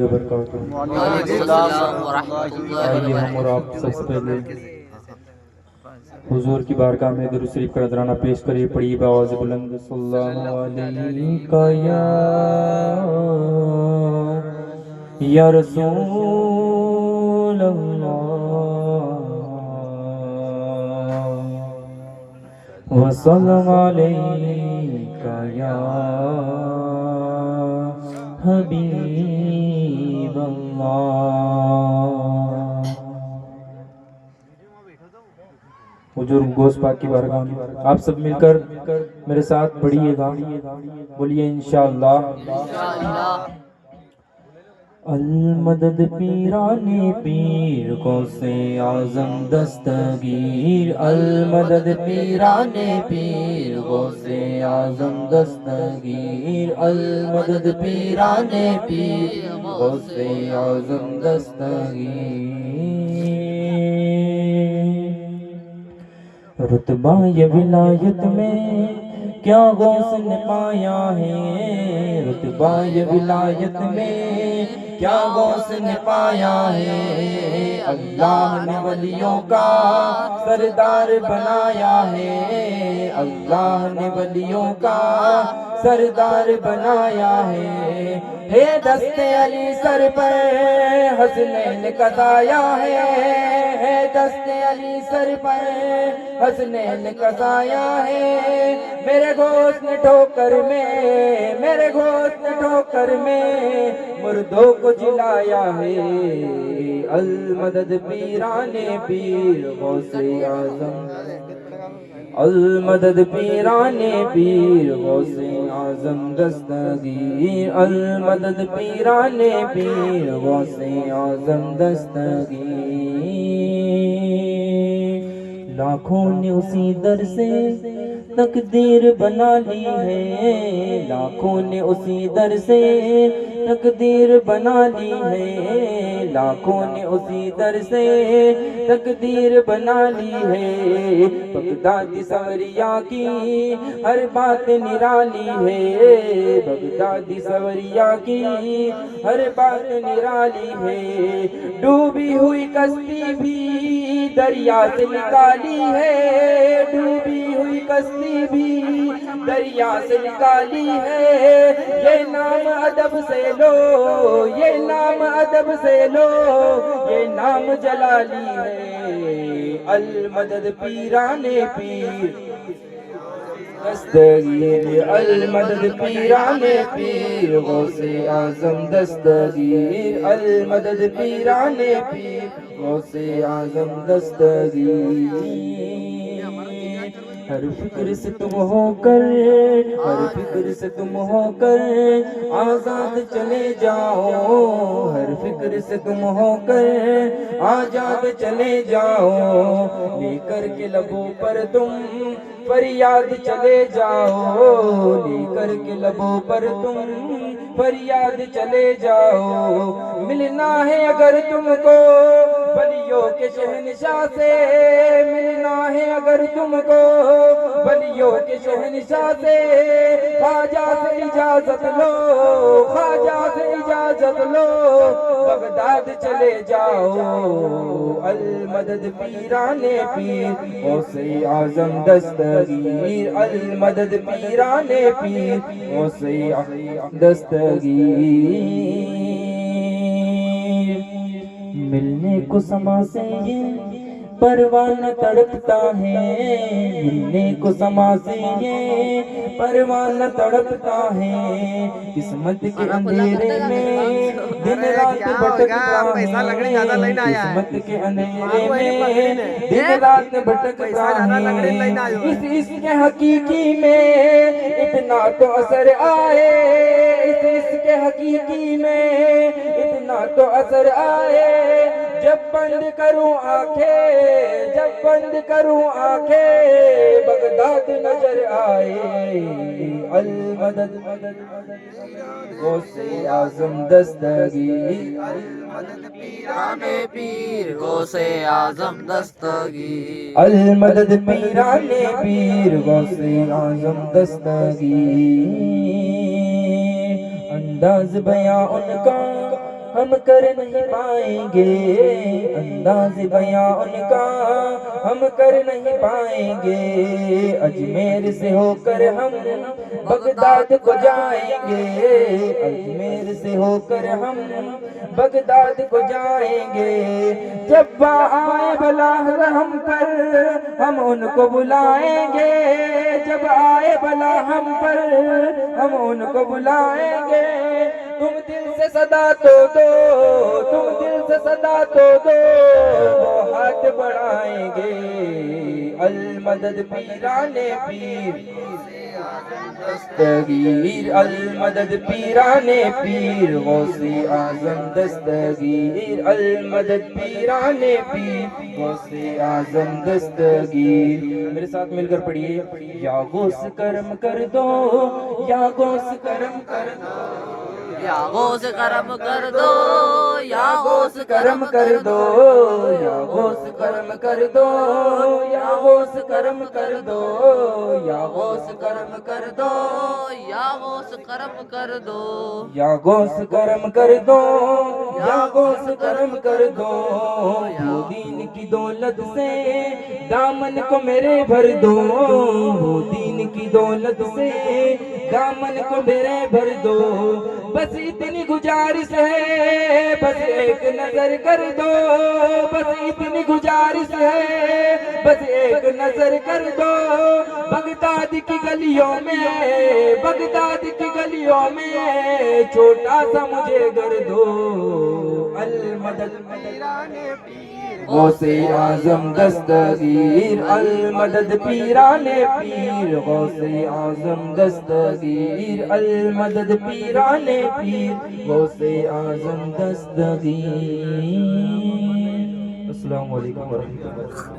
وبرکاتہ۔ وعلیکم السلام ورحمۃ اللہ آئیے ہم اور آپ سب سے پہلے حضور کی بارگاہ میں درود شریف کا نذرانہ پیش کریے، پڑھیے بآواز بلند صلی اللہ علیہ یا رسول اللہ وسلم علیک یا حبیب اللہ۔ حضور گوشت پاک کی بارگاہ میں آپ سب مل کر میرے ساتھ پڑھیے گا، بولیے انشاءاللہ۔ المدد پیران پیر غوث اعظم دستگیر، المدد پیران پیر غوث اعظم دستگیر، المدد پیران پیر غوث اعظم دستگیر۔ رتبہ یہ ولایت میں کیا غوث نے پایا ہے، رتبہ یہ ولایت میں کیا غوث نے پایا ہے، اللہ نے ولیوں کا سردار بنایا ہے، اللہ نے ولیوں کا سردار بنایا ہے دست علی سر پر حسنین کا سایہ ہے دست علی سر پر حسنین کا سایہ ہے، میرے گوشت نے ٹھوکر میں میرے گوشت نے ٹھوکر میں مردوں کو جلایا ہے، المدد پیران پیر غوث اعظم، المدد پیران پیر غوث اعظم دستگیر، المدد پیران پیر غوث اعظم دستگیر۔ لاکھوں نے اسی در سے تقدیر بنا لی ہے، لاکھوں نے اسی در سے تقدیر بنا لی ہے، لاکھوں نے اسی در سے تقدیر بنا لی ہے، بغدادی سوریا کی ہر بات نرالی ہے، بغدادی سوریا کی ہر بات نرالی ہے، ڈوبی ہوئی کشتی بھی دریا سے نکالی ہے، ڈوبی ہوئی کشتی بھی دریا سے نکالی ہے، یہ نام ادب سے لو یہ نام ادب سے لو یہ نام جلالی ہے، المدد پیران پیر دستگیر، المدد پیران پیر غوث اعظم دستگیر، المدد پیران پیر غوث اعظم دستگیر۔ ہر فکر سے تم ہو کر ہر فکر سے تم ہو کر آزاد چلے جاؤ، ہر فکر سے تم ہو کر آزاد چلے جاؤ، لے کر کے لبوں پر تم فریاد چلے جاؤ، لے کر کے لبوں پر تم فریاد چلے جاؤ، ملنا ہے اگر تم کو ولیوں کے شہنشاہ سے، ملنا ہے اگر تم کو ولیوں کے شہنشاہ سے، خواجہ سے اجازت لو خواجہ سے اجازت لو، بغداد چلے جاؤ، المدد پیران پیر غوث اعظم دستگیر، المدد پیران پیر غوث اعظم دستگیر۔ ملنے کو سما سے یہ پروانہ تڑپتا ہے، ملنے کو سما سے یہ پروانہ تڑپتا ہے، قسمت کے اندھیرے میں دن رات بھٹکتا ہے، قسمت کے اندھیرے میں دن رات بھٹکتا ہے، اس عشق حقیقی میں اتنا تو اثر آئے، اس عشق حقیقی میں اتنا تو اثر آئے، جب بند کروں آنکھیں جب بند کروں آنکھیں بغداد نظر آئے، المدد غوث اعظم دستگیر، المدد پیران پیر غوث اعظم دستگیر، المدد پیران پیر غوث اعظم دستگیر۔ انداز بیاں ان کا ہم کر نہیں پائیں گے انداز بیاں ان کا ہم کر نہیں پائیں گے اجمیر سے ہو کر ہم بغداد کو جائیں گے اجمیر سے ہو کر ہم بغداد کو جائیں گے جب آئے بلا ہم پر ہم ان کو بلائیں گے جب آئے بلا ہم پر ہم ان کو بلائیں گے تم دل سے صدا تو دو تم دل سے صدا تو دو وہ ہاتھ بڑھائیں گے المدد پیران پیر دستگیر المدد پیران پیر غوث اعظم دستگیر المدد پیران پیر غوث اعظم دستگیر میرے ساتھ مل کر پڑھیے یا غوث کرم کر دو یا غوث کرم کر دو یا غوث کرم کر دو یا غوث کرم کر دو یا غوث کرم کر دو یا غوث کرم کر دو یا غوث کرم کر دو یا غوث کرم کر دو یا غوث کرم کر دو یا غوث کرم کر دو وہ دین کی دولت سے دامن کو میرے بھر دو وہ دین کی دولت سے دامن کو میرے بھر دو بس اتنی گزارش ہے بس ایک نظر کر دو بس اتنی گزارش ہے بس ایک نظر کر دو بغداد کی گلیوں میں بغداد کی گلیوں میں چھوٹا سا مجھے گھر دو المدد پیران پیر غوث اعظم دستگیر المدد پیران پیر غوث اعظم دستگیر المدد پیران پیر غوث اعظم دستگیر السلام علیکم ورحمۃ اللہ